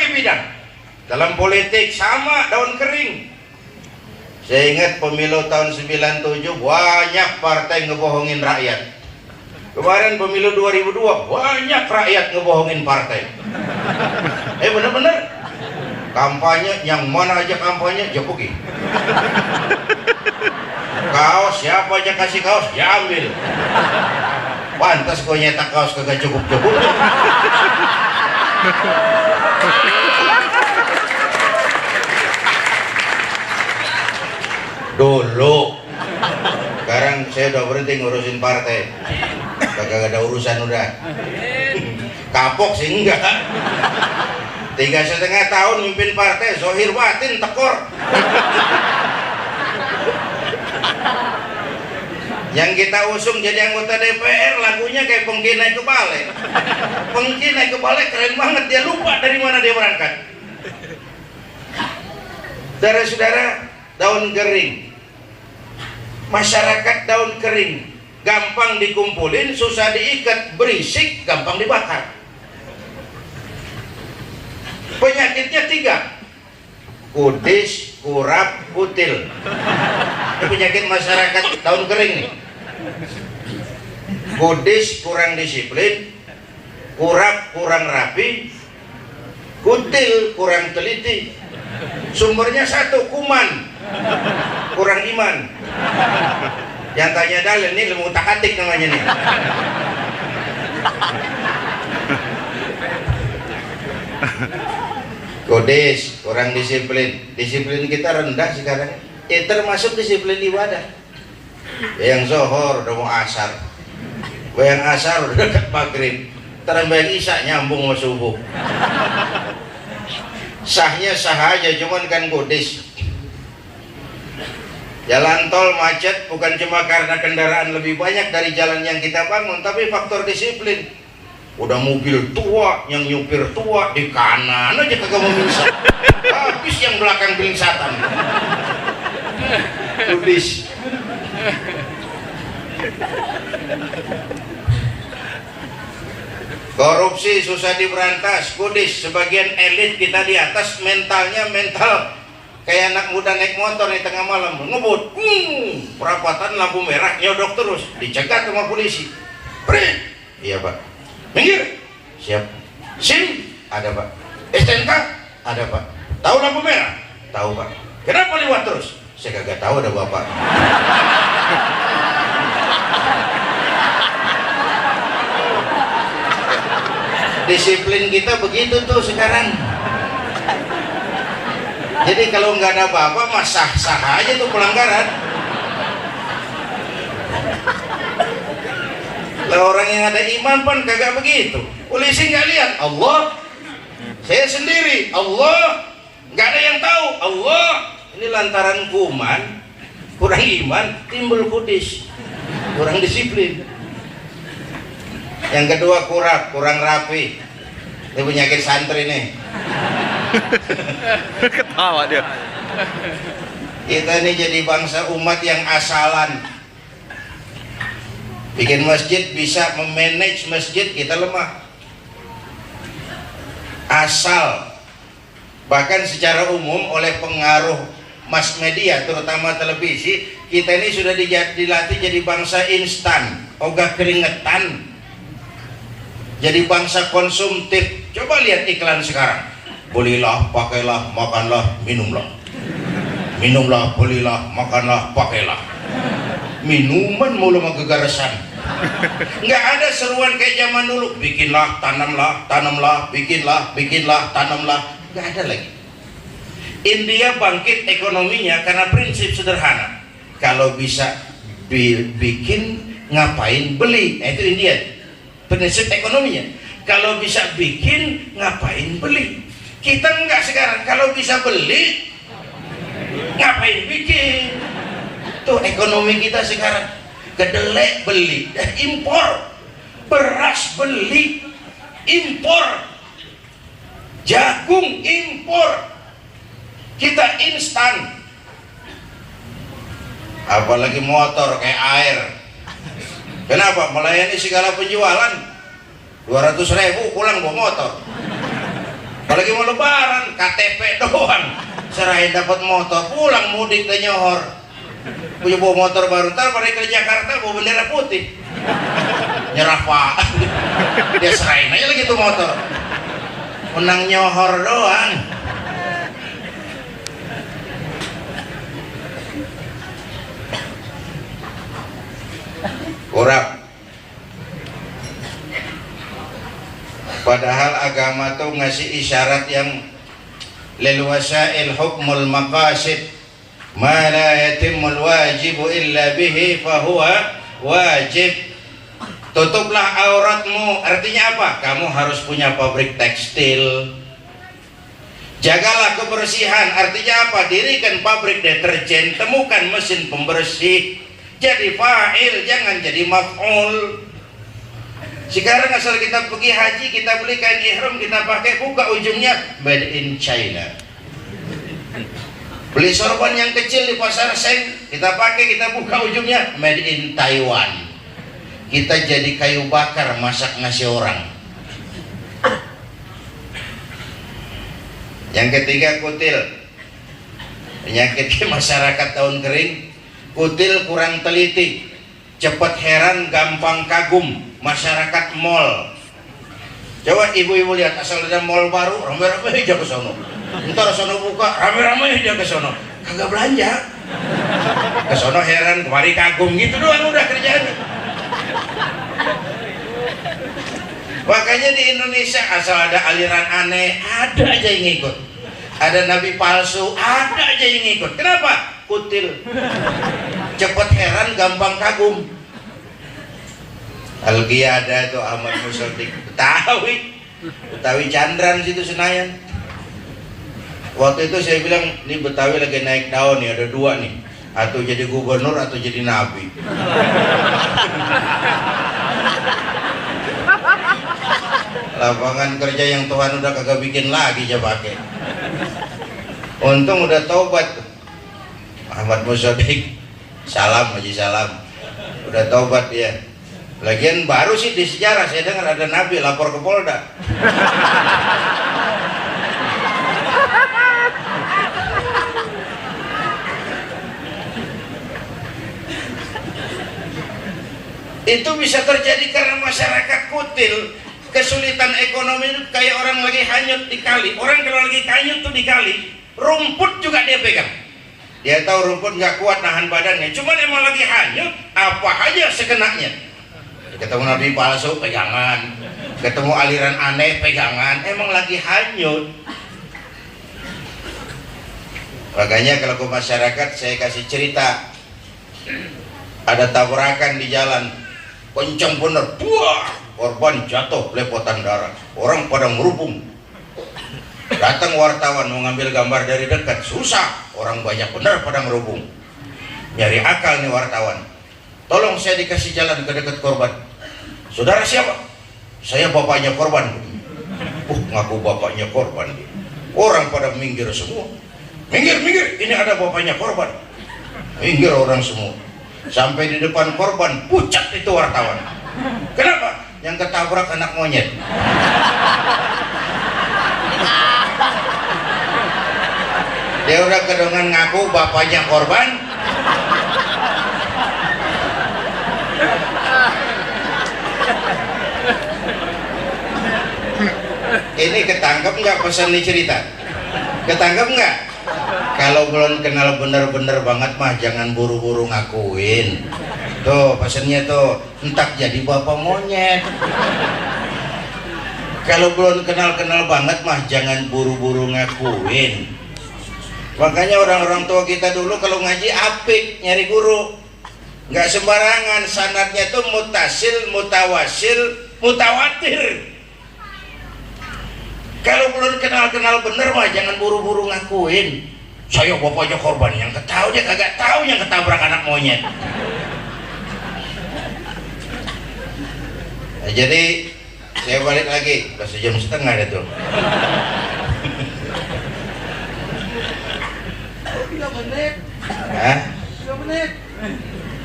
berbagai bidang. Dalam politik sama, daun kering. Saya ingat pemilu tahun 97 banyak partai ngebohongin rakyat. Kemarin pemilu 2002 banyak rakyat ngebohongin partai. Bener-bener kampanye, yang mana aja kampanye Jokowi. Kaos, siapa aja kasih kaos ya ambil. Pantas kau nyetak kaos kagak cukup-cukup. Dulu, sekarang saya udah berhenti ngurusin partai, kagak ada urusan udah. Kapok sih enggak. 3,5 tahun mimpin partai, zohir batin tekor. Yang kita usung jadi anggota DPR lagunya kayak Pengki naik ke balai. Pengki naik ke balai keren banget, dia lupa dari mana dia berangkat. Saudara-saudara, daun kering. Masyarakat daun kering, gampang dikumpulin, susah diikat, berisik, gampang dibakar. Penyakitnya 3: kudis, kurap, kutil. Ini penyakit masyarakat daun kering nih. Kudis kurang disiplin, kurap kurang rapi, kutil kurang teliti. Sumbernya satu, kuman, kurang iman. Yang tanya dalil nih ilmu takatik namanya nih. Kudis kurang disiplin. Disiplin kita rendah sekarang. Termasuk disiplin ibadah. Yang zohor udah mau asar, yang asar udah dekat maghrib, terambah isya nyambung sama subuh. Sahnya sah aja, cuman kan kudis. Jalan tol macet bukan cuma karena kendaraan lebih banyak dari jalan yang kita bangun, tapi faktor disiplin. Udah mobil tua, yang nyupir tua, di kanan aja kagak mau misah, habis yang belakang belingsatan. Kudis. Korupsi susah diberantas, kudis. Sebagian elit kita di atas mentalnya mental kayak anak muda naik motor di tengah malam ngebut, perapatan lampu merah nyodok terus, dicegat sama polisi. Prit, iya pak. Minggir, siap. SIM, ada pak. STNK, ada pak. Tahu lampu merah? Tahu pak. Kenapa lewat terus? Saya kagak tahu, ada bapak. Disiplin kita begitu tuh sekarang. Jadi kalau nggak ada bapak mah sah-sah aja tuh pelanggaran. Lah orang yang ada iman pun kagak begitu. Polisi nggak lihat, Allah. Saya sendiri, Allah. Nggak ada yang tahu, Allah. Ini lantaran kuman, kurang iman, timbul kudis, kurang disiplin. Yang kedua kurap, kurang rapi. Ini penyakit santri nih. Ketawa dia. Kita ini jadi bangsa umat yang asalan. Bikin masjid bisa memanage masjid, kita lemah. Asal. Bahkan secara umum oleh pengaruh mass media, terutama televisi, kita ini sudah dilatih jadi bangsa instan, ogah keringetan, jadi bangsa konsumtif. Coba lihat iklan sekarang. Belilah, pakailah, makanlah, minumlah. Minumlah, belilah, makanlah, pakailah. Minuman mulu sama gegarasan. Nggak ada seruan kayak zaman dulu. Bikinlah, tanamlah, tanamlah, bikinlah, bikinlah, tanamlah. Nggak ada lagi. India bangkit ekonominya karena prinsip sederhana. Kalau bisa bikin, ngapain beli? Nah, itu India. Prinsip ekonominya. Kalau bisa bikin, ngapain beli? Kita enggak sekarang. Kalau bisa beli, ngapain bikin? Tuh ekonomi kita sekarang. Kedelai beli, impor. Beras beli, impor. Jagung impor. Kita instan. Apalagi motor kayak air. Kenapa? Melayani segala penjualan. 200.000 pulang bawa motor. Apalagi mau lebaran KTP doang serahin dapat motor, pulang mudik dan nyohor punya bawa motor baru, ntar pada ke Jakarta bawa bendera putih nyerah pak dia serahin aja lagi tuh motor, menang nyohor doang. Kurang. Padahal agama tuh ngasih isyarat yang lil wasail hukmul maqasid ma la yatimul wajibu illa bihi fahuwa wajib. Tutuplah auratmu, artinya apa? Kamu harus punya pabrik tekstil. Jagalah kebersihan, artinya apa? Dirikan pabrik deterjen, temukan mesin pembersih. Jadi fa'il, jangan jadi maf'ul. Sekarang asal kita pergi haji, kita beli kain ihram, kita pakai, buka ujungnya made in China. Beli sorban yang kecil di pasar Seng, kita pakai, kita buka ujungnya made in Taiwan. Kita jadi kayu bakar masak nasi orang. Yang ketiga kutil, penyakit masyarakat tahun kering. Kutil kurang teliti, cepat heran, gampang kagum. Masyarakat mall, coba ibu-ibu lihat, asal ada mall baru rame-rame aja ke sono, ntar sono buka rame-rame aja ke sono, kagak belanja, ke sono heran, kemari kagum, gitu doang udah kerjanya. Makanya di Indonesia asal ada aliran aneh, ada aja yang ikut. Ada nabi palsu, ada aja yang ikut. Kenapa? Kutil, cepet heran, gampang kagum. Algi ada tuh Ahmad Musodik, Betawi Chandran situ Senayan. Waktu itu saya bilang, ini Betawi lagi naik daun nih, ada dua nih, atau jadi gubernur atau jadi nabi. Lapangan kerja yang Tuhan udah kagak bikin lagi aja pakai. Untung udah taubat Ahmad Musodik, salam Haji salam, udah taubat dia. Lagian baru sih di sejarah saya dengar ada nabi lapor ke Polda. Itu bisa terjadi karena masyarakat kutil. Kesulitan ekonomi itu kayak orang lagi hanyut di kali. Orang kalau lagi hanyut tuh di kali, rumput juga dia pegang. Dia tahu rumput nggak kuat nahan badannya, cuman emang lagi hanyut, apa aja sekenanya. Ketemu nabi palsu pegangan, ketemu aliran aneh pegangan, emang lagi hanyut. Makanya kalau ke masyarakat saya kasih cerita, ada tabrakan di jalan, kencang bener, buah, korban jatuh belepotan darah, orang pada merubung. Datang wartawan mau ngambil gambar dari dekat, susah, orang banyak bener pada merubung. Nyari akal nih wartawan, tolong saya dikasih jalan ke dekat korban. Saudara siapa? Saya bapaknya korban. Ngaku bapaknya korban. Orang pada minggir semua. Minggir, minggir, ini ada bapaknya korban. Minggir orang semua. Sampai di depan korban, pucat itu wartawan. Kenapa? Yang ketabrak anak monyet. Dia udah kedongan ngaku bapaknya korban. Ini ketangkep nggak pesan nih cerita? Ketangkep nggak? Kalau belum kenal bener-bener banget mah jangan buru-buru ngakuin. Tuh pesannya tuh, entak jadi bapak monyet. Kalau belum kenal-kenal banget mah jangan buru-buru ngakuin. Makanya orang-orang tua kita dulu kalau ngaji apik nyari guru, nggak sembarangan. Sanadnya tuh mutasil, mutawasil, mutawatir. Kalau belum kenal-kenal bener mah jangan buru-buru ngakuin. Saya bapaknya korban, yang ketahu dia kagak tahu yang ketabrak anak monyet. Nah, jadi saya balik lagi, udah 1,5 jam ada tuh. 3 menit. Hah? 3 menit.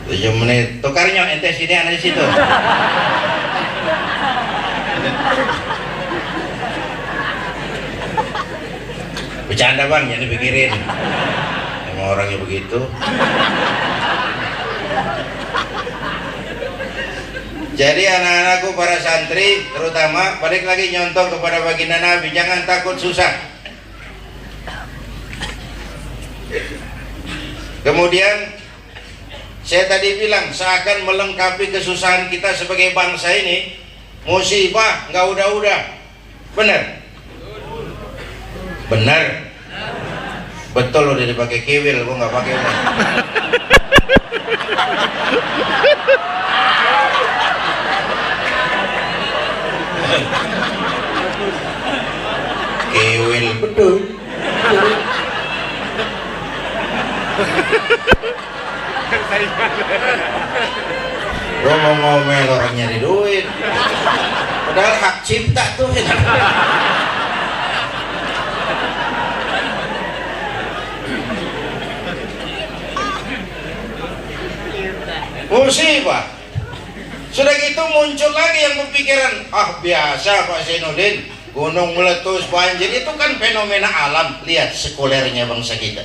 7 menit. Tukarnya ente sini anak di situ. Bercanda bang, jangan dipikirin. Emang orangnya begitu. Jadi anak-anakku para santri terutama balik lagi nyontoh kepada baginda Nabi, jangan takut susah. Kemudian saya tadi bilang seakan melengkapi kesusahan kita sebagai bangsa ini, musibah nggak udah-udah. Benar? Benar. Betul udah dipakai kiwil, gua nggak pakai udah. Kiwil betul. Gua mau ngomel orang nyari duit, padahal hak cipta tuh. Musibah. Sudah gitu muncul lagi yang berpikiran, ah biasa Pak Zainuddin, gunung meletus, banjir, itu kan fenomena alam. Lihat sekulernya bangsa kita.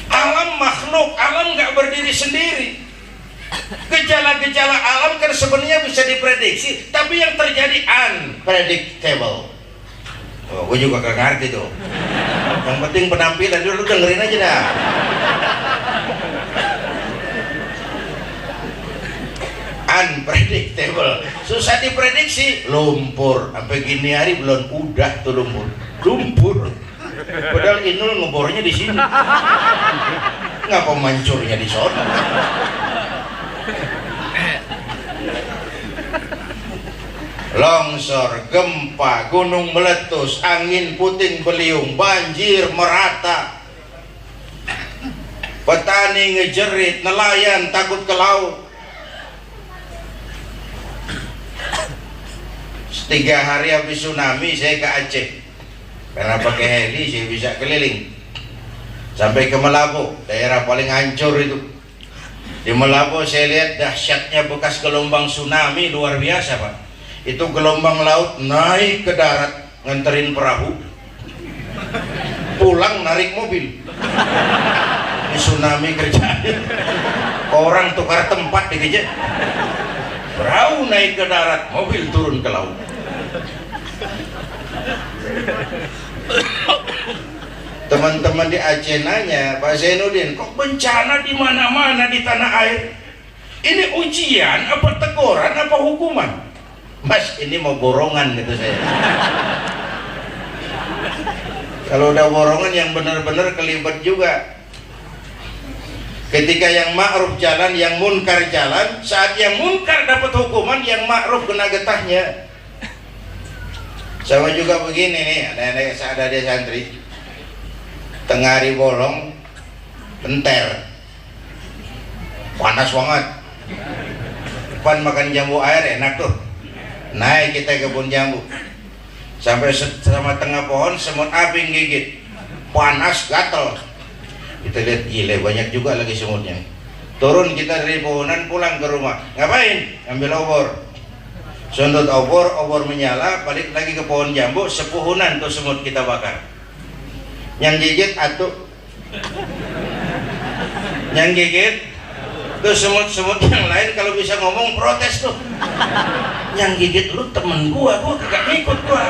Alam makhluk, alam nggak berdiri sendiri. Gejala-gejala alam kan sebenarnya bisa diprediksi, tapi yang terjadi unpredictable. Oh, gue juga gak ngerti tuh. Yang penting penampilan dulu, dengerin aja dah. Unpredictable, susah diprediksi. Lumpur, sampai gini hari belum udah tuh lumpur. Padahal Inul ngebornya di sini. Ngapa mancurnya di sana? Longsor, gempa, gunung meletus, angin puting beliung, banjir merata. Petani ngejerit, nelayan takut ke laut. 3 hari habis tsunami saya ke Aceh. Karena pakai heli saya bisa keliling sampai ke Melambo, daerah paling hancur itu. Di Melambo saya lihat dahsyatnya bekas gelombang tsunami, luar biasa Pak. Itu gelombang laut naik ke darat nganterin perahu, pulang narik mobil. Di tsunami kerjanya orang tukar tempat dikejar. Perahu naik ke darat, mobil turun ke laut. Teman-teman di Aceh nanya, Pak Zainuddin, kok bencana di mana-mana di tanah air? Ini ujian, apa teguran, apa hukuman? Mas, ini mau borongan gitu saya. Kalau udah borongan yang benar-benar kelibat juga. Ketika yang ma'ruf jalan, yang munkar jalan, saat yang munkar dapat hukuman, yang ma'ruf kena getahnya. Sama juga begini nih, ada di santri, tengah hari bolong, enter, panas banget, depan makan jambu air enak tuh, naik kita ke kebun jambu, sampai sama tengah pohon semut api gigit, panas gatel, kita lihat gile banyak juga lagi semutnya. Turun kita dari pohonan pulang ke rumah, ngapain? Ambil obor. Sondot obor menyala, balik lagi ke pohon jambu, sepuhunan tuh semut kita bakar. Yang gigit atuh, yang gigit tuh semut-semut yang lain kalau bisa ngomong protes tuh. Yang gigit lu temen gua kagak ngikut gua.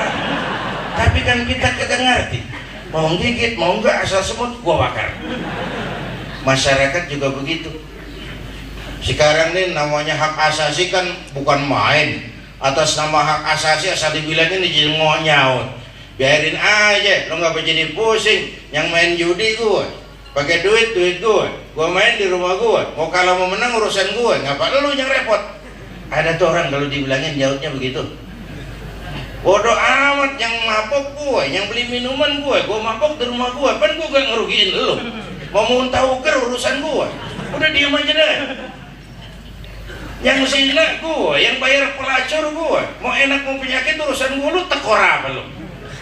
Tapi kan kita kagak ngerti, mau gigit mau enggak asal semut gua bakar. Masyarakat juga begitu. Sekarang nih namanya hak asasi kan bukan main. Atas nama hak asasi asal dibilangin jadi mau nyaut, biarin aja, lo nggak jadi pusing. Yang main judi gue, pakai duit gue main di rumah gue, mau kalah mau menang urusan gue, ngapa lu yang repot? Ada tuh orang kalau dibilangin nyautnya begitu. Bodoh amat, yang mabok gue, yang beli minuman gue mabok di rumah gue, kan gue gak ngerugiin lo. Mau muntah uker urusan gue, udah diem aja deh. Yang zina gue, yang bayar pelacur gue, mau enak mau penyakit urusan gue, lu tekor apa lu?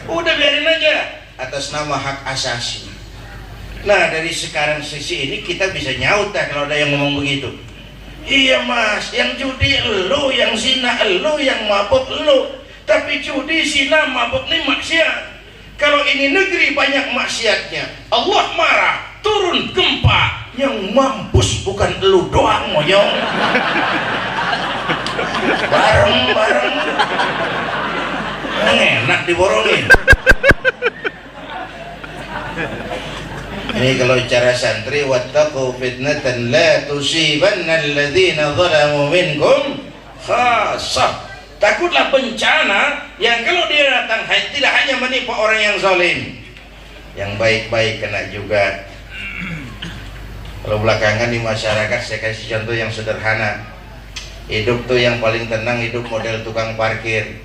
Udah biarin aja, atas nama hak asasi. Nah dari sekarang sisi ini kita bisa nyaut dah kalau ada yang ngomong begitu. Iya mas, yang judi lu, yang zina lu, yang mabuk lu. Tapi judi, zina, mabuk nih maksiat. kalau ini negeri banyak maksiatnya, Allah marah, turun gempa, yang mampus bukan elu doang moyong. Bareng-bareng enak diborongin. Ini kalau cara santri, wattaqu fitnatan la tusibanna alladzina zalamu minkum khassah. Takutlah bencana yang kalau dia datang tidak hanya menimpa orang yang zalim, yang baik-baik kena juga. Kalau belakangan di masyarakat, saya kasih contoh yang sederhana. Hidup tuh yang paling tenang, hidup model tukang parkir.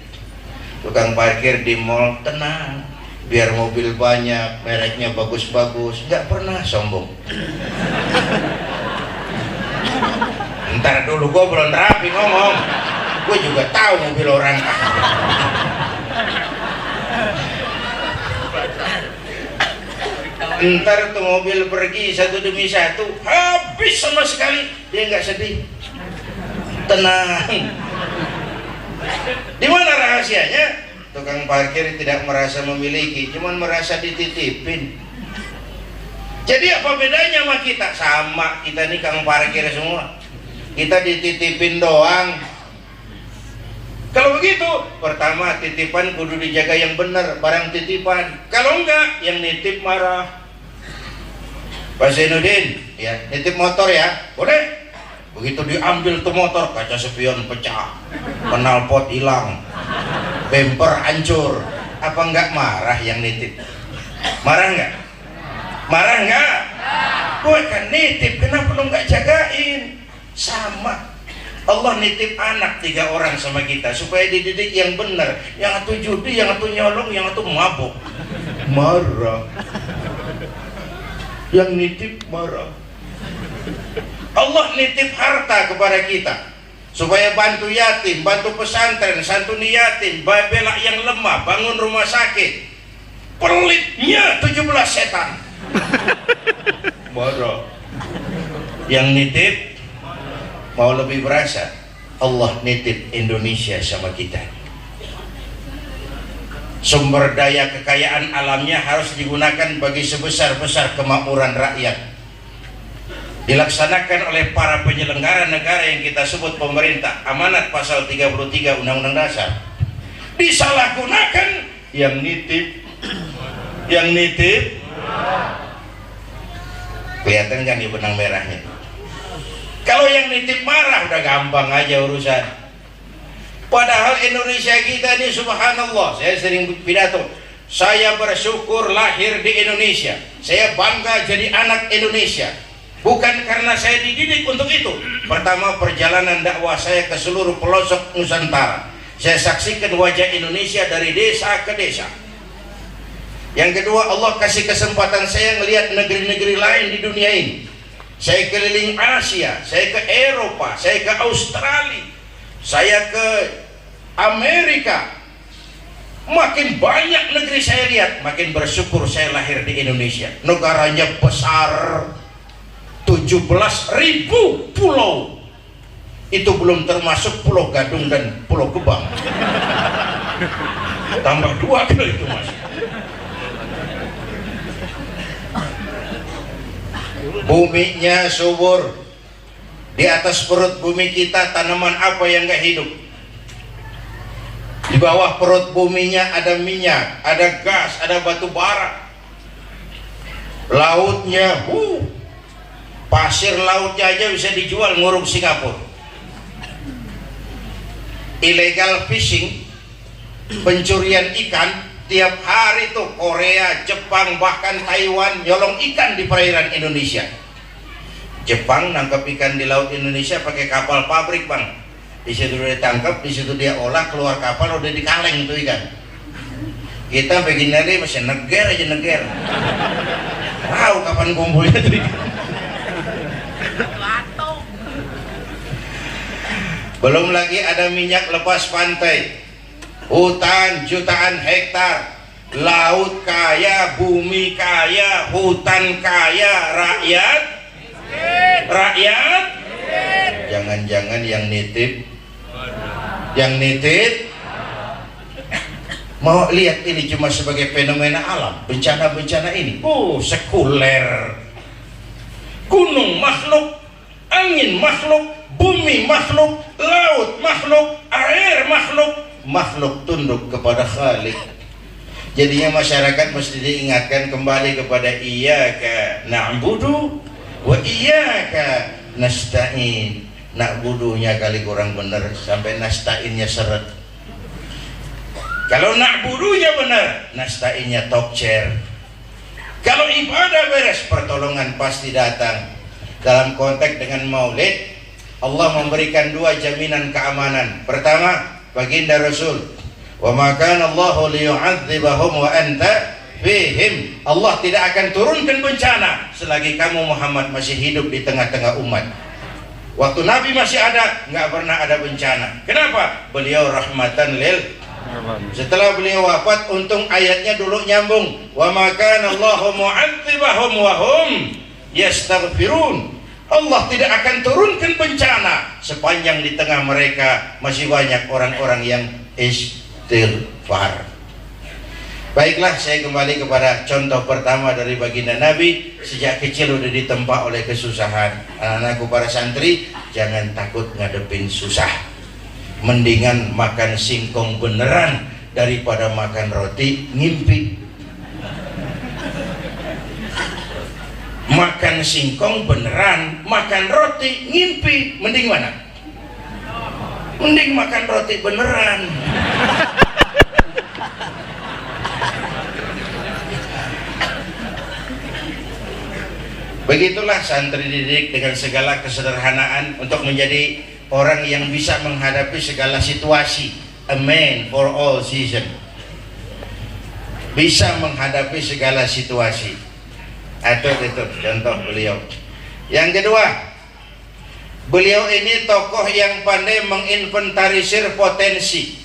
Tukang parkir di mall tenang, biar mobil banyak, mereknya bagus-bagus, nggak pernah sombong. Ntar dulu gue belum rapi ngomong, gue juga tahu mobil orang. Ntar tuh mobil pergi satu demi satu, habis sama sekali, dia nggak sedih, tenang. Di mana rahasianya? Tukang parkir tidak merasa memiliki, cuman merasa dititipin. Jadi apa bedanya sama kita? Sama, kita nih kang parkir semua, kita dititipin doang. Kalau begitu, pertama titipan kudu dijaga yang benar, barang titipan. Kalau enggak, yang nitip marah. Pak Zainuddin, ya nitip motor ya, boleh. Begitu diambil tuh motor, kaca spion pecah, knalpot hilang, bumper hancur. Apa enggak marah yang nitip? Marah enggak? Marah enggak? Gue kan nitip, kenapa lu enggak jagain? Sama, Allah nitip anak 3 orang sama kita supaya dididik yang benar. Yang satu judi, yang satu nyolong, yang satu mabuk. Marah. Yang nitip marah. Allah nitip harta kepada kita supaya bantu yatim, bantu pesantren, santuni yatim, bela yang lemah, bangun rumah sakit. Pelitnya 17 setan. Marah. Yang nitip mau lebih berasa, Allah nitip Indonesia sama kita. Sumber daya kekayaan alamnya harus digunakan bagi sebesar-besar kemakmuran rakyat, dilaksanakan oleh para penyelenggara negara yang kita sebut pemerintah. Amanat pasal 33 Undang-Undang Dasar. Disalahgunakan, yang nitip kelihatan kan di benang merahnya. Kalau yang nitip marah udah gampang aja urusan. Padahal Indonesia kita ini subhanallah, saya sering pidato, saya bersyukur lahir di Indonesia, saya bangga jadi anak Indonesia. Bukan karena saya dididik untuk itu. Pertama, perjalanan dakwah saya ke seluruh pelosok Nusantara, saya saksikan wajah Indonesia dari desa ke desa. Yang kedua, Allah kasih kesempatan saya melihat negeri-negeri lain di dunia ini. Saya keliling Asia, saya ke Eropa, saya ke Australia, saya ke Amerika. Makin banyak negeri saya lihat, makin bersyukur saya lahir di Indonesia. Negaranya besar, 17.000 pulau. Itu belum termasuk Pulau Gadung dan Pulau Gebang. Tambah 2 kali itu mas. Buminya subur. Di atas perut bumi kita tanaman apa yang gak hidup? Di bawah perut buminya ada minyak, ada gas, ada batu bara. Lautnya, pasir lautnya aja bisa dijual ngurung Singapura. Illegal fishing, pencurian ikan, tiap hari tuh Korea, Jepang, bahkan Taiwan nyolong ikan di perairan Indonesia. Jepang nangkap ikan di laut Indonesia pakai kapal pabrik bang. Di situ dia tangkap, di situ dia olah, keluar kapal udah dikaleng tuh ikan. Kita begini aja masih neger aja neger. Tahu kapan kumpulnya tuh ikan. Belum lagi ada minyak lepas pantai, hutan jutaan hektar, laut kaya, bumi kaya, hutan kaya, rakyat jangan-jangan yang nitip Mau lihat ini cuma sebagai fenomena alam, bencana-bencana ini. Oh, sekuler. Gunung makhluk, angin makhluk, bumi makhluk, laut makhluk, air makhluk, makhluk tunduk kepada Khalik. Jadinya masyarakat mesti diingatkan kembali kepada iyyaka na'budu wa iyyaka nasta'in. Na'budunya kali kurang bener, sampai nasta'innya seret. Kalau na'budunya benar, nasta'innya tokcer. Kalau ibadah beres, pertolongan pasti datang. Dalam konteks dengan maulid, Allah memberikan dua jaminan keamanan. Pertama, baginda Rasul, wa ma kana Allahu liyu'adzibahum wa anta fihim. Allah tidak akan turunkan bencana selagi kamu Muhammad masih hidup di tengah-tengah umat. Waktu Nabi masih ada, nggak pernah ada bencana. Kenapa? Beliau rahmatan lil. Setelah beliau wafat, untung ayatnya dulu nyambung. Wa ma kana Allahu mu'adzibahum wa hum yastaghfirun. Allah tidak akan turunkan bencana sepanjang di tengah mereka masih banyak orang-orang yang istighfar. Baiklah, saya kembali kepada contoh pertama dari baginda Nabi. Sejak kecil udah ditempa oleh kesusahan. Anak-anakku para santri, jangan takut ngadepin susah. Mendingan makan singkong beneran daripada makan roti ngimpi. Makan singkong beneran, makan roti ngimpi, mending mana? Mending makan roti beneran. Begitulah santri didik dengan segala kesederhanaan untuk menjadi orang yang bisa menghadapi segala situasi. A man for all season. Bisa menghadapi segala situasi. Itu contoh beliau. Yang kedua, beliau ini tokoh yang pandai menginventarisir potensi.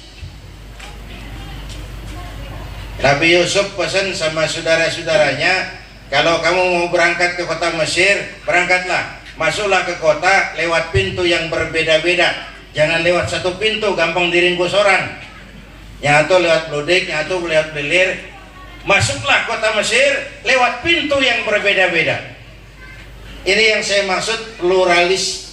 Nabi Yusuf pesan sama saudara-saudaranya, kalau kamu mau berangkat ke kota Mesir, berangkatlah. Masuklah ke kota lewat pintu yang berbeda-beda. Jangan lewat satu pintu, gampang diringkus orang. Yang satu lewat Blodik, yang satu lewat Belir. Masuklah kota Mesir lewat pintu yang berbeda-beda. Ini yang saya maksud pluralisme,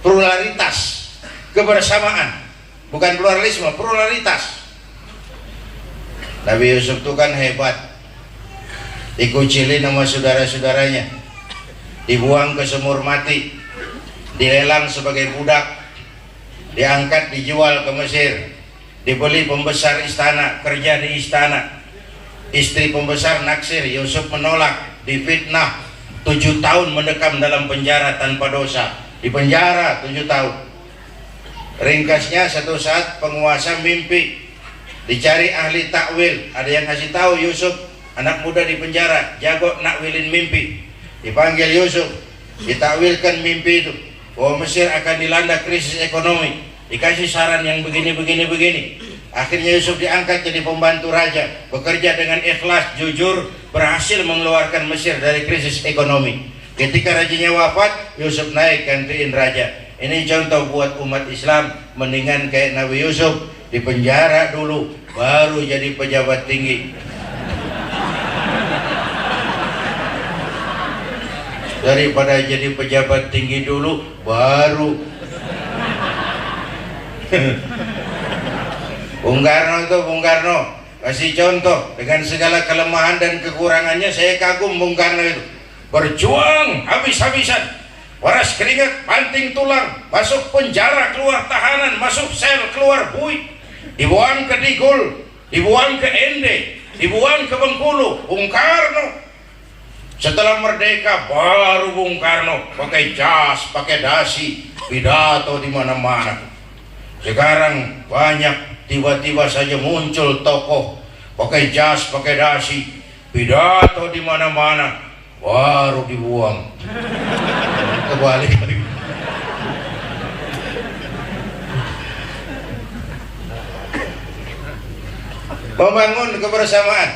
pluralitas, kebersamaan. Bukan pluralisme, pluralitas. Nabi Yusuf itu kan hebat. Dikucilin sama saudara-saudaranya, dibuang ke sumur mati, dilelang sebagai budak, diangkat dijual ke Mesir, dibeli pembesar istana, kerja di istana. Istri pembesar naksir, Yusuf menolak, difitnah, 7 tahun mendekam dalam penjara tanpa dosa. Di penjara 7 tahun. Ringkasnya, satu saat penguasa mimpi, dicari ahli takwil. Ada yang kasih tahu Yusuf, anak muda di penjara, jago nakwilin mimpi. Dipanggil Yusuf, ditakwilkan mimpi itu, bahwa Mesir akan dilanda krisis ekonomi. Dikasih saran yang begini. Akhirnya Yusuf diangkat jadi pembantu raja, bekerja dengan ikhlas, jujur, berhasil mengeluarkan Mesir dari krisis ekonomi. Ketika rajanya wafat, Yusuf naik gantiin raja. Ini contoh buat umat Islam, mendingan kayak Nabi Yusuf, di penjara dulu, baru jadi pejabat tinggi. Daripada jadi pejabat tinggi dulu, baru. Bung Karno kasih contoh dengan segala kelemahan dan kekurangannya. Saya kagum Bung Karno itu, berjuang habis-habisan, waras keringat, banting tulang, masuk penjara, keluar tahanan, masuk sel, keluar bui, dibuang ke Digul, dibuang ke Ende, dibuang ke Bengkulu. Bung Karno setelah merdeka baru Bung Karno pakai jas, pakai dasi, pidato di mana-mana. Sekarang banyak tiba-tiba saja muncul tokoh pakai jas, pakai dasi, pidato di mana-mana, baru dibuang. Kebalik lagi. Membangun kebersamaan.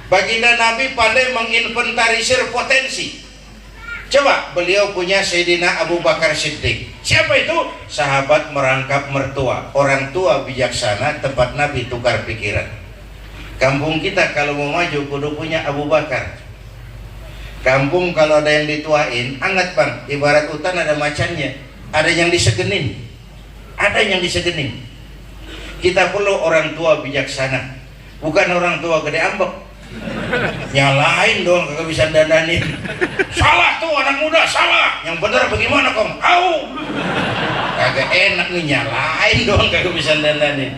Baginda Nabi pandai menginventarisir potensi. Coba, beliau punya Sayyidina Abu Bakar Siddiq. Siapa itu? Sahabat merangkap mertua, orang tua bijaksana, tempat Nabi tukar pikiran. Kampung kita kalau mau maju kudu punya Abu Bakar. Kampung kalau ada yang dituain, anget bang, ibarat hutan ada macannya, ada yang disegenin, ada yang disegenin. Kita perlu orang tua bijaksana, bukan orang tua gede ambek. Nyalain dong, kagak bisa dandanin. Salah tuh anak muda, salah. Yang bener bagaimana kong? Au. Kagak enak nih, nyalain dong, kagak bisa dandanin.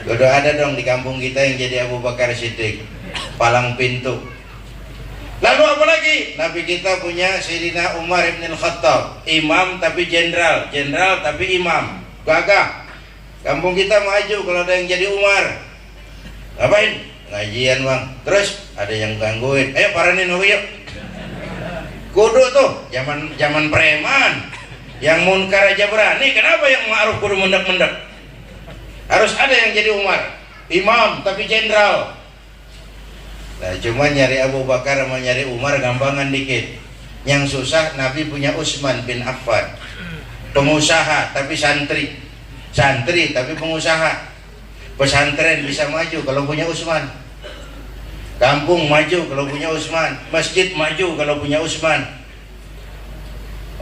Udah ada dong di kampung kita yang jadi Abu Bakar Siddiq, palang pintu. Lalu apa lagi? Nabi kita punya Sayyidina Umar ibn Khattab, imam tapi jenderal, jenderal tapi imam, gagah. Kampung kita maju kalau ada yang jadi Umar. Ngapain? Ngajian bang. Terus ada yang gangguin, ayo paranin yuk. Kudu tuh zaman preman, yang munkar aja berani. Kenapa yang ma'ruf kudu mendek-mendek? Harus ada yang jadi Umar, imam tapi jenderal. Nah cuma nyari Abu Bakar sama nyari Umar gampangan dikit. Yang susah Nabi punya Utsman bin Affan, pengusaha tapi santri, santri tapi pengusaha. Pesantren bisa maju kalau punya Utsman, kampung maju kalau punya Utsman, masjid maju kalau punya Utsman.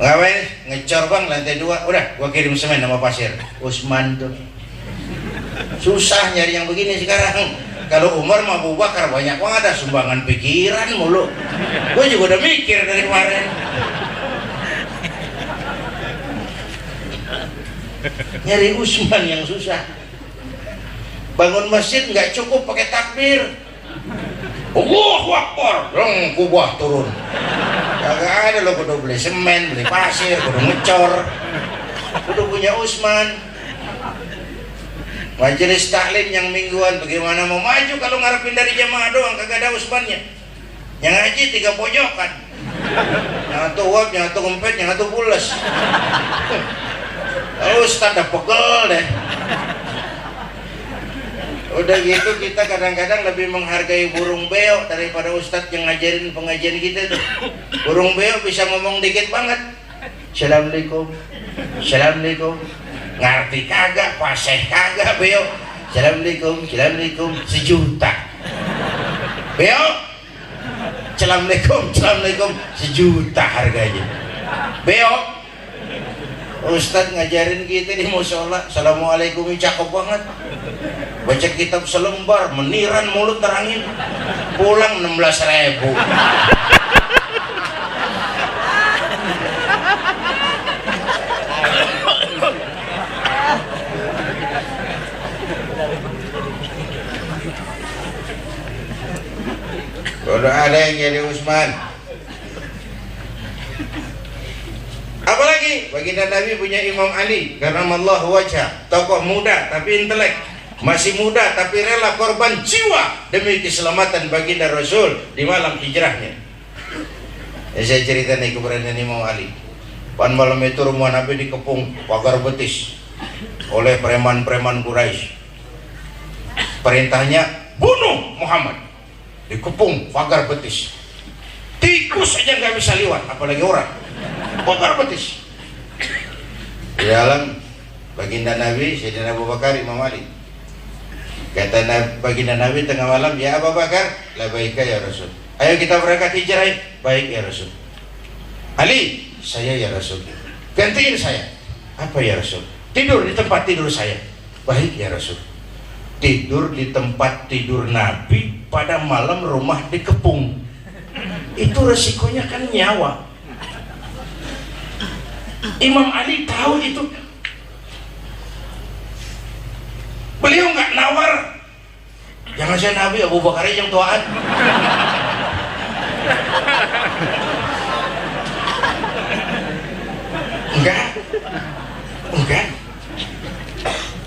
Ngapain? Ngecor bang lantai 2, udah gua kirim semen sama pasir. Utsman tuh susah nyari yang begini sekarang. Kalau Umar sama Abu Bakar banyak banget, ada sumbangan pikiran mulu. Gue juga udah mikir dari kemarin. Nyari Utsman yang susah. Bangun masjid nggak cukup pakai takbir. Allahu Akbar, dong kubah turun. Kagak ada lo, kudu beli semen, beli pasir, kudu ngecor, kudu punya Utsman. Majelis taklim yang mingguan bagaimana mau maju kalau ngarepin dari jamaah doang, kagak ada Utsmannya. Yang ngaji 3 pojokan, yang satu uap, yang satu kempet, yang satu pules. Ustaz dah pegel deh. Udah gitu kita kadang-kadang lebih menghargai burung beo daripada ustadz yang ngajarin pengajian kita tuh. Burung beo bisa ngomong dikit banget. Assalamualaikum, assalamualaikum. Ngerti kagak, fasih kagak beo. Assalamualaikum, assalamualaikum, 1 juta. Beo, assalamualaikum, assalamualaikum, 1 juta harganya. Beo, ustadz ngajarin kita di musola, assalamualaikum, cakep banget. Baca kitab selembar, meniran mulut terangin, pulang 16.000. Udah ada yang jadi Utsman. Apalagi baginda Nabi punya Imam Ali, karramallahu wajhah, tokoh muda tapi intelek. Masih muda tapi rela korban jiwa demi keselamatan baginda Rasul di malam hijrahnya. Saya cerita nih keberanian Imam Ali. Pan malam itu rumah Nabi dikepung pagar betis oleh preman-preman Quraisy. Perintahnya bunuh Muhammad. Dikepung pagar betis. Tikus aja nggak bisa lewat, apalagi orang. Pagar betis. Di dalam baginda Nabi Sayyidina Abu Bakar, Imam Ali. Kata baginda Nabi tengah malam, ya Abu Bakar, labbaika ya Rasul. Ayo kita berangkat hijrah. Baik ya Rasul. Ali, saya ya Rasul. Gantiin saya. Apa ya Rasul? Tidur di tempat tidur saya. Baik ya Rasul. Tidur di tempat tidur Nabi pada malam rumah dikepung. Itu resikonya kan nyawa. Imam Ali tahu itu. Beliau nggak nawar, jangan saya Nabi, Abu Bakar yang tuaan. Enggak.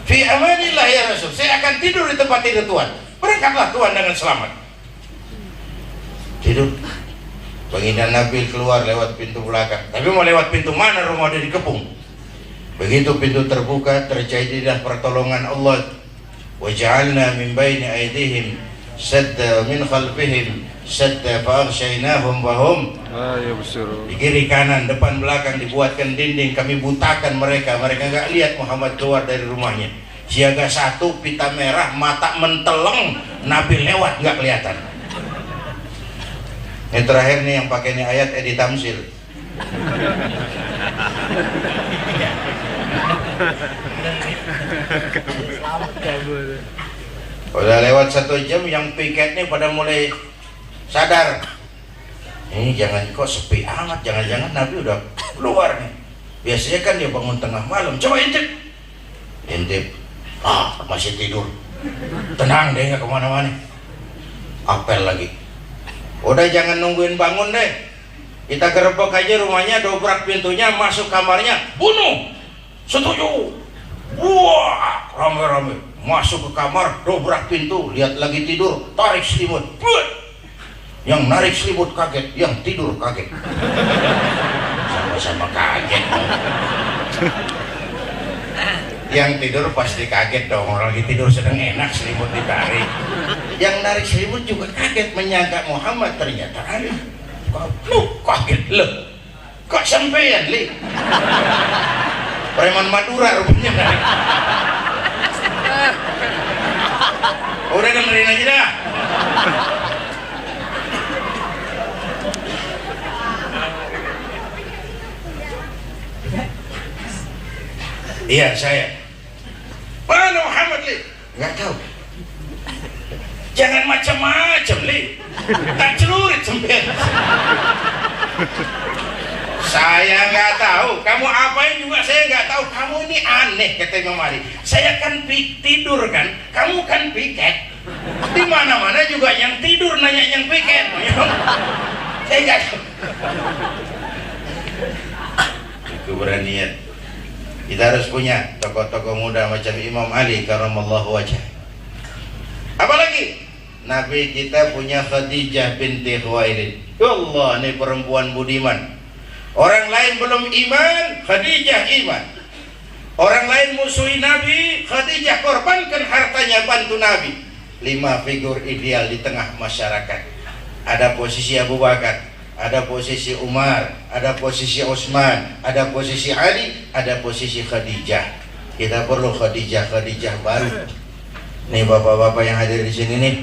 Fi amanillah ya Rasul, saya akan tidur di tempat tidur Tuhan. Berangkatlah Tuhan dengan selamat. Tidur. Baginda Nabi keluar lewat pintu belakang. Tapi mau lewat pintu mana, rumah dia dikepung. Begitu pintu terbuka, terjadilah pertolongan Allah. Waj'alna min baini aydihim sadda min khalfihim sadda fa'aghshaynahum wa hum la yubsirun. di kiri kanan depan belakang dibuatkan dinding, kami butakan mereka nggak lihat Muhammad keluar dari rumahnya. Siaga satu pita merah, mata menteleng, Nabi lewat nggak kelihatan. Yang terakhir nih yang pakai ini ayat Edi Tamsil. Udah lewat 1 jam, yang piket nih pada mulai sadar. Ini jangan kok sepi amat, jangan-jangan Nabi udah keluar nih. Biasanya kan dia bangun tengah malam. Coba intip, masih tidur. Tenang deh, nggak kemana-mana. Apel lagi. Udah jangan nungguin bangun deh. Kita gerebek aja rumahnya, dobrak pintunya, masuk kamarnya, bunuh. Setuju. Wah, rame-rame masuk ke kamar, dobrak pintu, lihat lagi tidur, tarik selimut. Yang narik selimut kaget, yang tidur kaget. Sama-sama kaget. Yang tidur pasti kaget dong, orang lagi tidur sedang enak, selimut ditarik. Yang narik selimut juga kaget, menyangka Muhammad, ternyata Ali. Kaget, loh kok sampean li? Preman Madura rupanya. Udah dengerin aja dah. Iya saya. Mana Muhammad li? Nggak tahu. Jangan macam-macam li. Tak celurit sampai. Saya nggak tahu. Kamu apain juga saya nggak tahu. Kamu ini aneh kata Imam Ali. Saya kan tidur kan. Kamu kan piket. Di mana-mana juga yang tidur nanya yang piket. Saya nggak tahu. Keberanian. Kita harus punya tokoh-tokoh muda macam Imam Ali karamallahu wajhah. Apalagi Nabi kita punya Khadijah binti Khuwailid. Ya Allah, ini perempuan budiman. Orang lain belum iman, Khadijah iman. Orang lain musuhi Nabi, Khadijah korbankan hartanya bantu Nabi. 5 figur ideal di tengah masyarakat. Ada posisi Abu Bakar, ada posisi Umar, ada posisi Utsman, ada posisi Ali, ada posisi Khadijah. Kita perlu Khadijah baru. Nih bapak-bapak yang hadir di sini nih,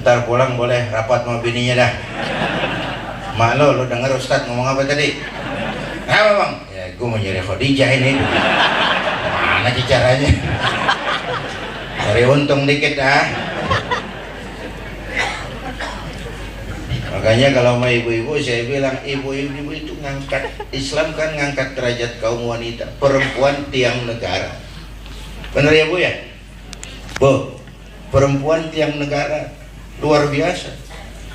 ntar pulang boleh rapat sama bininya dah. Mak lo denger Ustadz ngomong apa tadi? Apa bang? Ya gue mau nyari Khadijah ini. Mana sih caranya? Cari untung dikit dah. Makanya kalau sama ibu-ibu saya bilang, ibu-ibu itu ngangkat Islam kan, ngangkat derajat kaum wanita. Perempuan tiang negara. Bener ya bu ya? Bu, perempuan tiang negara luar biasa.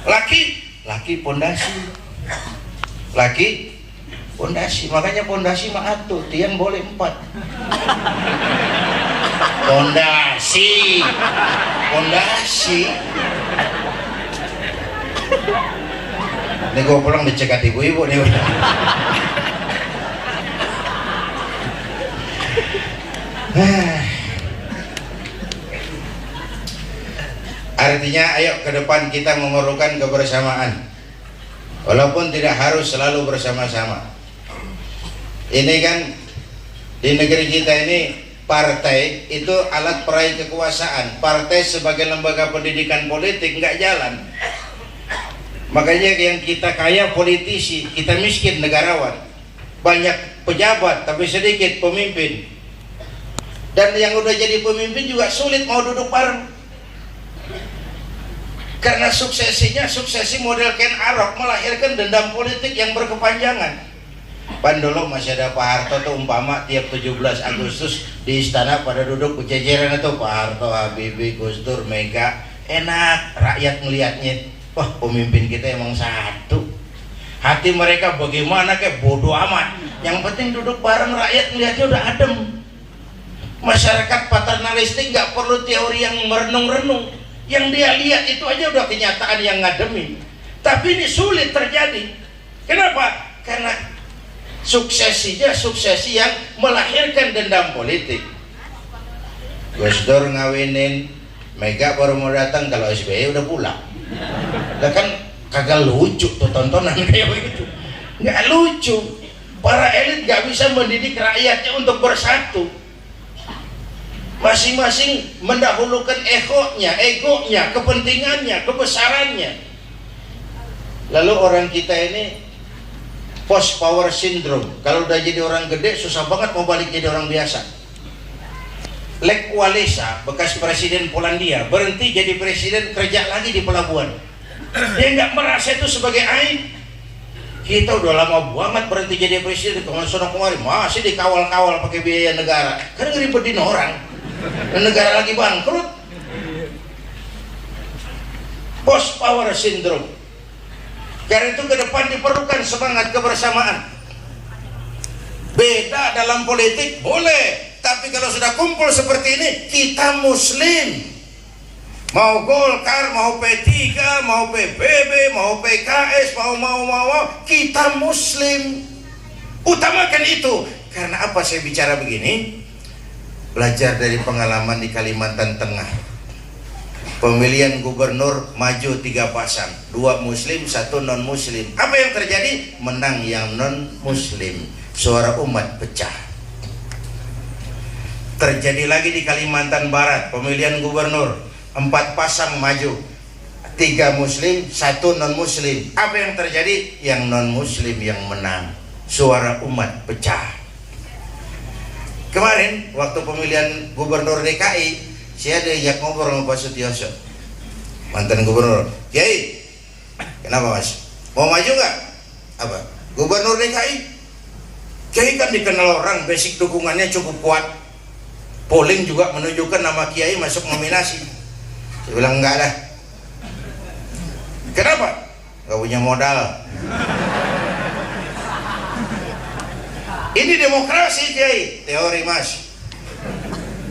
Laki pondasi. Laki pondasi. Makanya pondasi mah atuh, tiang boleh 4. Pondasi. Ini gue pulang dicegat ibu-ibu nih. Artinya ayo ke depan kita memerlukan kebersamaan. Walaupun tidak harus selalu bersama-sama. Ini kan di negeri kita ini partai itu alat peraih kekuasaan. Partai sebagai lembaga pendidikan politik nggak jalan. Makanya yang kita kaya politisi, kita miskin negarawan. Banyak pejabat tapi sedikit pemimpin. Dan yang udah jadi pemimpin juga sulit mau duduk bareng. Karena suksesi model Ken Arok melahirkan dendam politik yang berkepanjangan. Pan dulu masih ada Pak Harto tuh umpama tiap 17 Agustus di istana pada duduk berjejeran itu Pak Harto, Habibie, Gus Dur, Mega. Enak rakyat melihatnya. Wah pemimpin kita emang satu. Hati mereka bagaimana kayak bodoh amat. Yang penting duduk bareng rakyat melihatnya udah adem. Masyarakat paternalistik nggak perlu teori yang merenung-renung. Yang dia lihat itu aja udah kenyataan yang ngademin. Tapi ini sulit terjadi. Kenapa? Karena suksesi yang melahirkan dendam politik. Gus Dur ngawinin Mega baru mau datang, kalau SBY udah pulang. Lah kan kagak lucu tuh tontonan kayak begitu, nggak lucu. Para elit nggak bisa mendidik rakyatnya untuk bersatu. Masing-masing mendahulukan egonya, kepentingannya, kebesarannya. Lalu orang kita ini post power syndrome. Kalau udah jadi orang gede susah banget mau balik jadi orang biasa. Lech Walesa, bekas presiden Polandia, berhenti jadi presiden, kerja lagi di pelabuhan. Dia nggak merasa itu sebagai aib. Kita udah lama banget berhenti jadi presiden, kemarin masih dikawal-kawal pakai biaya negara. Kan ngeribetin orang, dan negara lagi bangkrut. Post power syndrome. Karena itu ke depan diperlukan semangat kebersamaan. Beda dalam politik boleh, tapi kalau sudah kumpul seperti ini, kita Muslim. Mau Golkar, mau P3, mau PBB, mau PKS, mau, kita Muslim. Utamakan itu. Karena apa saya bicara begini? Belajar dari pengalaman di Kalimantan Tengah. Pemilihan gubernur maju 3 pasang, 2 Muslim, 1 non Muslim. Apa yang terjadi? Menang yang non Muslim. Suara umat pecah. Terjadi lagi di Kalimantan Barat, pemilihan gubernur 4 pasang maju, 3 Muslim, 1 non Muslim. Apa yang terjadi? Yang non Muslim yang menang. Suara umat pecah. Kemarin waktu pemilihan gubernur DKI, saya diajak ngobrol sama Pak Sutioso, mantan gubernur. Kiai, kenapa Mas? Mau maju nggak? Apa? Gubernur DKI? Kiai kan dikenal orang, basic dukungannya cukup kuat. Polling juga menunjukkan nama Kiai masuk nominasi. Saya bilang enggak dah. Kenapa? Gak punya modal. Ini demokrasi, Kiai. Teori Mas.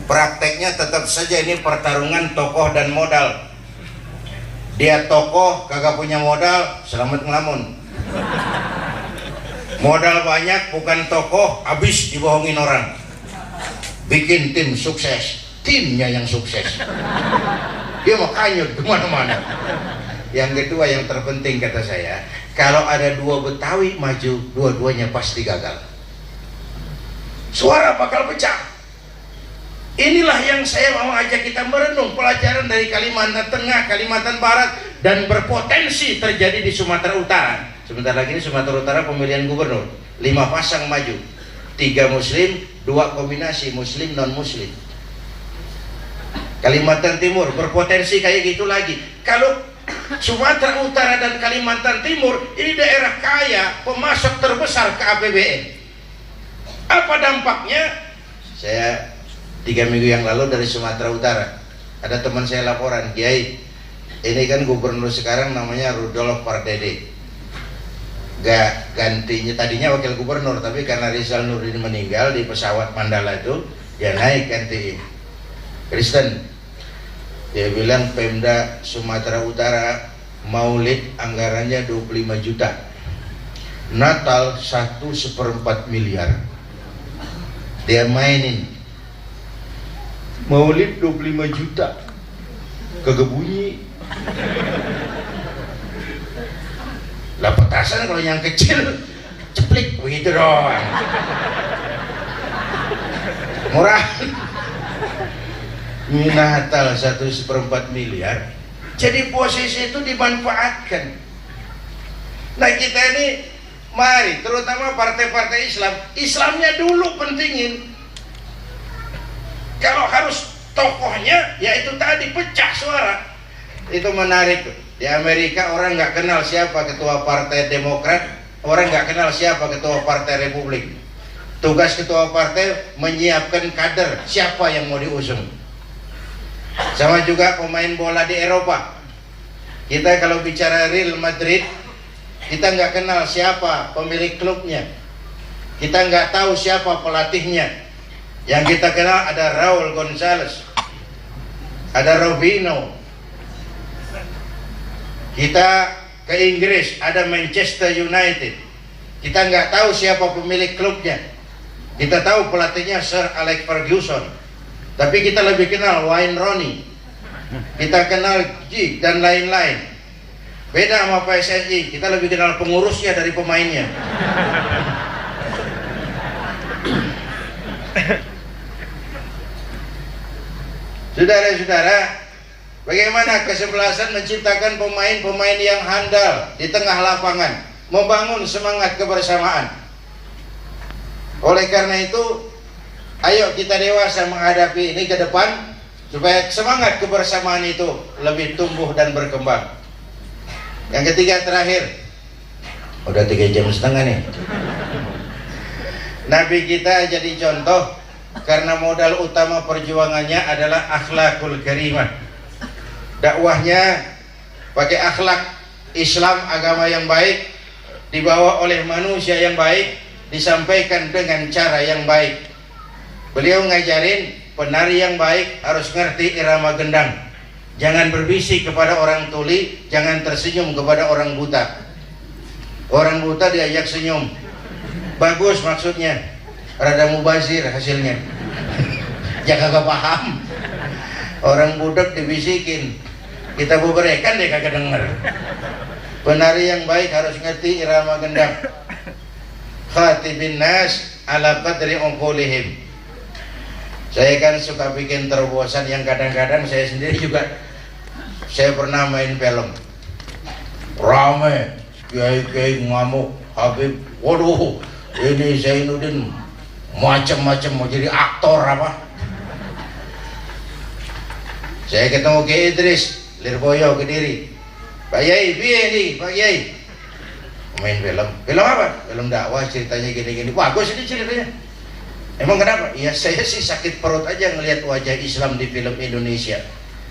Prakteknya tetap saja ini pertarungan tokoh dan modal. Dia tokoh kagak punya modal, selamat ngelamun. Modal banyak bukan tokoh, habis dibohongin orang. Bikin tim sukses, timnya yang sukses. Dia mau kanyut kemana-mana. Yang kedua yang terpenting kata saya, kalau ada 2 Betawi maju, dua-duanya pasti gagal. Suara bakal pecah. Inilah yang saya mau ajak kita merenung, pelajaran dari Kalimantan Tengah, Kalimantan Barat, dan berpotensi terjadi di Sumatera Utara. Sebentar lagi ini Sumatera Utara pemilihan gubernur, 5 pasang maju, 3 Muslim, 2 kombinasi Muslim non Muslim. Kalimantan Timur berpotensi kayak gitu lagi. Kalau Sumatera Utara dan Kalimantan Timur ini daerah kaya, pemasok terbesar ke APBN. Apa dampaknya? Saya 3 minggu yang lalu dari Sumatera Utara, ada teman saya laporan, Kiai, ini kan gubernur sekarang namanya Rudolf Pardede. Gak gantinya, tadinya wakil gubernur, tapi karena Rizal Nurdin meninggal di pesawat Mandala itu, dia naik gantiin Kristen. Dia bilang Pemda Sumatera Utara maulid anggarannya 25 juta, Natal 1/4 miliar. Dia mainin maulid 25 juta, kagak bunyi. Lah petasan kalau yang kecil ceplik begitu doang, murah. Natal 1/4 miliar. Jadi posisi itu dimanfaatkan. Nah kita ini mari, terutama partai-partai Islam, Islamnya dulu pentingin. Kalau harus tokohnya, ya itu tadi pecah suara. Itu menarik. Di Amerika orang nggak kenal siapa ketua partai Demokrat, orang nggak kenal siapa ketua partai Republik. Tugas ketua partai menyiapkan kader siapa yang mau diusung. Sama juga pemain bola di Eropa. Kita kalau bicara Real Madrid, kita nggak kenal siapa pemilik klubnya, kita nggak tahu siapa pelatihnya. Yang kita kenal ada Raul Gonzalez, ada Robinho. Kita ke Inggris ada Manchester United, kita nggak tahu siapa pemilik klubnya, kita tahu pelatihnya Sir Alex Ferguson, tapi kita lebih kenal Wayne Rooney. kita kenal jig dan lain-lain. Beda sama PSSI, kita lebih kenal pengurusnya dari pemainnya. Saudara-saudara, bagaimana kesebelasan menciptakan pemain-pemain yang handal di tengah lapangan, membangun semangat kebersamaan. Oleh karena itu, ayo kita dewasa menghadapi ini ke depan, supaya semangat kebersamaan itu lebih tumbuh dan berkembang. Yang ketiga terakhir, udah 3,5 jam nih. Nabi kita jadi contoh karena modal utama perjuangannya adalah akhlakul karimah. Dakwahnya pakai akhlak Islam, agama yang baik, dibawa oleh manusia yang baik, disampaikan dengan cara yang baik. Beliau ngajarin penari yang baik harus ngerti irama gendang. Jangan berbisik kepada orang tuli, jangan tersenyum kepada orang buta. Orang buta diajak senyum, bagus maksudnya, rada mubazir hasilnya. Jangan kagak paham. Orang budak dibisikin, kita buberekan deh kagak denger. Penari yang baik harus ngerti irama gendang. Khatibin nas ala qadri unqulihim. Saya kan suka bikin terobosan yang kadang-kadang saya sendiri juga, saya pernah main film rame, kiai-kiai ngamuk, Habib, waduh ini Zainuddin macam-macam mau jadi aktor apa. Saya ketemu Kiai Idris Lirboyo Kediri, Pak Yai, piye nih Pak Yai? Main film apa? Film dakwah, ceritanya gini-gini, bagus ini ceritanya. Emang kenapa? Ya saya sih sakit perut aja ngelihat wajah Islam di film Indonesia.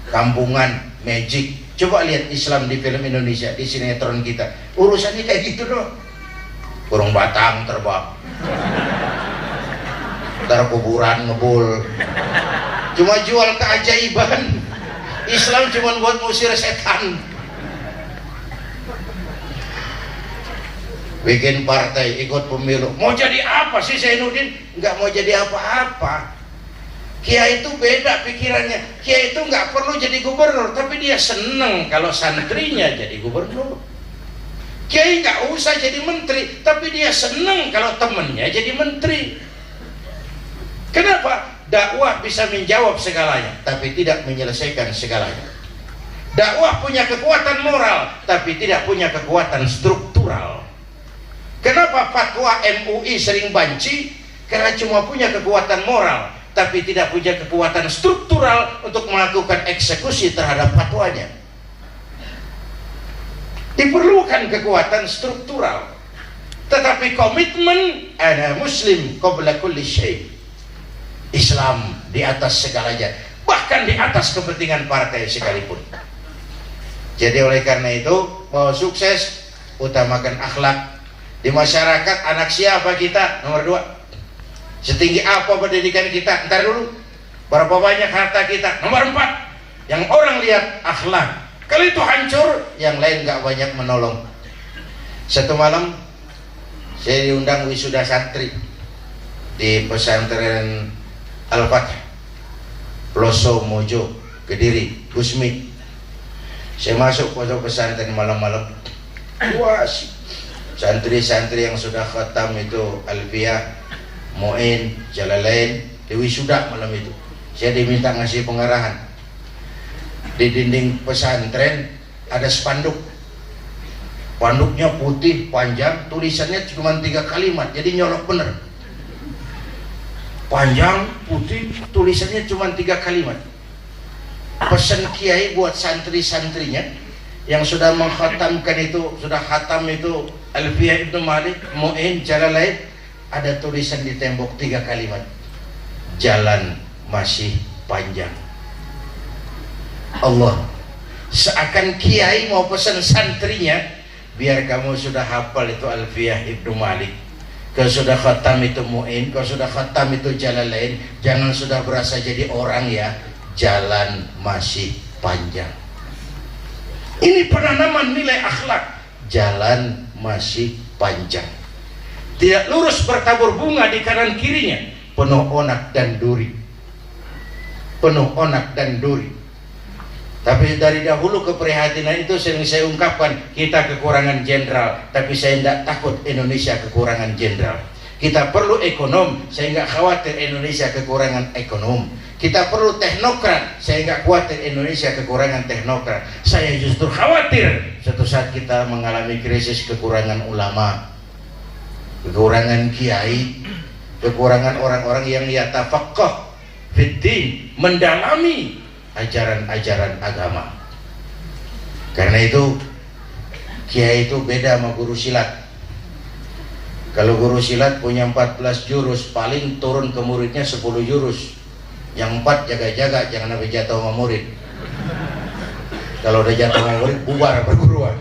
Kampungan, magic. Coba lihat Islam di film Indonesia, di sinetron kita. Urusannya kayak gitu doang. Burung batang terbang, ntar kuburan ngebul. Cuma jual keajaiban. Islam cuma buat ngusir setan. Bikin partai, ikut pemilu. Mau jadi apa sih Zainuddin? Nggak mau jadi apa-apa. Kiai itu beda pikirannya. Kiai itu nggak perlu jadi gubernur, tapi dia seneng kalau santrinya jadi gubernur. Kiai nggak usah jadi menteri, tapi dia seneng kalau temennya jadi menteri. Kenapa? Dakwah bisa menjawab segalanya, tapi tidak menyelesaikan segalanya. Dakwah punya kekuatan moral, tapi tidak punya kekuatan struktural. Kenapa fatwa MUI sering banci? Karena cuma punya kekuatan moral, tapi tidak punya kekuatan struktural untuk melakukan eksekusi terhadap fatwanya. Diperlukan kekuatan struktural, tetapi komitmen ana muslim qabla kulli syai'. Islam di atas segalanya, bahkan di atas kepentingan partai sekalipun. Jadi oleh karena itu, mau sukses utamakan akhlak. Di masyarakat, anak siapa kita? Nomor 2. Setinggi apa pendidikan kita? Ntar dulu. Berapa banyak harta kita? Nomor 4. Yang orang lihat akhlak. Kalau itu hancur, yang lain gak banyak menolong. Satu malam saya diundang wisuda santri di pesantren Al-Fatah, Ploso Mojo, Kediri, Gusmi. Saya masuk pondok pesantren malam-malam. Wah, santri-santri yang sudah khatam itu Alfiyah, Mu'in, Jalalain, diwisuda malam itu. Saya diminta ngasih pengarahan. Di dinding pesantren ada spanduk. Spanduknya putih, panjang, tulisannya cuma 3 kalimat, jadi nyolok bener. Panjang, putih, tulisannya cuma 3 kalimat. Pesan kiai buat santri-santrinya yang sudah mengkhatamkan itu, sudah khatam itu Alfiyah Ibnu Malik, Mu'in, Jalalain, ada tulisan di tembok 3 kalimat. Jalan masih panjang. Allah, seakan kiai mau pesan santrinya, biar kamu sudah hafal itu Alfiyah Ibnu Malik, kau sudah khatam itu Mu'in, kau sudah khatam itu Jalalain, jangan sudah berasa jadi orang ya. Jalan masih panjang. Ini penanaman nilai akhlak. Jalan masih panjang. Tidak lurus bertabur bunga di kanan kirinya, penuh onak dan duri. Penuh onak dan duri. Tapi dari dahulu keprihatinan itu sering saya ungkapkan, kita kekurangan jenderal, tapi saya tidak takut Indonesia kekurangan jenderal. Kita perlu ekonom, saya nggak khawatir Indonesia kekurangan ekonom. Kita perlu teknokrat, saya nggak khawatir Indonesia kekurangan teknokrat. Saya justru khawatir suatu saat kita mengalami krisis kekurangan ulama, kekurangan kiai, kekurangan orang-orang yang yatafaqah fiddin, mendalami ajaran-ajaran agama. Karena itu kiai itu beda sama guru silat. Kalau guru silat punya 14 jurus, paling turun ke muridnya 10 jurus. Yang 4 jaga-jaga jangan sampai jatuh sama murid. Kalau udah jatuh sama murid bubar perguruan.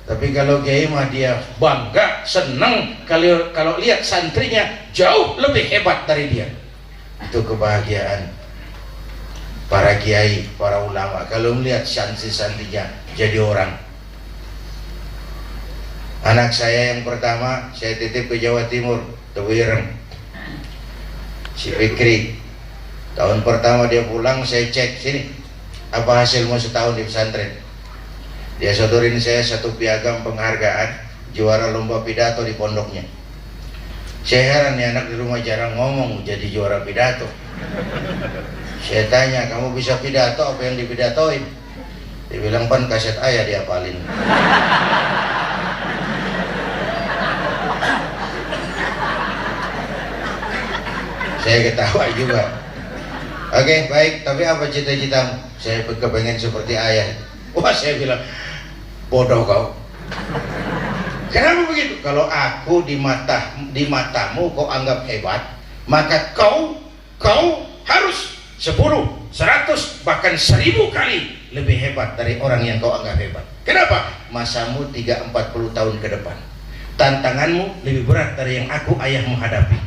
Tapi kalau kiai mah dia bangga, senang kalau lihat santrinya jauh lebih hebat dari dia. Itu kebahagiaan para kiai, para ulama kalau melihat santri-santrinya jadi orang. Anak saya yang pertama saya titip ke Jawa Timur, Tewireng, si Fikri. Tahun pertama dia pulang, saya cek, sini apa hasilmu setahun di pesantren. Dia sodorin saya satu piagam penghargaan juara lomba pidato di pondoknya. Saya heran nih anak di rumah jarang ngomong jadi juara pidato. Saya tanya, kamu bisa pidato, apa yang dipidatoin? Dia bilang, pan kaset ayah diapalin. Saya ketawa juga. Oke, baik, tapi apa cita-citamu? Saya kepengen seperti ayah. Wah, saya bilang, bodoh kau. Kenapa begitu? Kalau aku di matamu kau anggap hebat, maka kau harus 10, 100, bahkan 1000 kali lebih hebat dari orang yang kau anggap hebat. Kenapa? Masamu 30-40 tahun ke depan. Tantanganmu lebih berat dari yang aku ayahmu hadapi.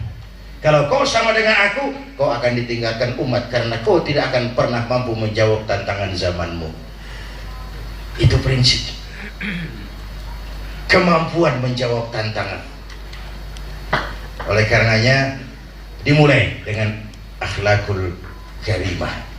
Kalau kau sama dengan aku, kau akan ditinggalkan umat karena kau tidak akan pernah mampu menjawab tantangan zamanmu. Itu prinsip. Kemampuan menjawab tantangan. Oleh karenanya dimulai dengan akhlakul karimah.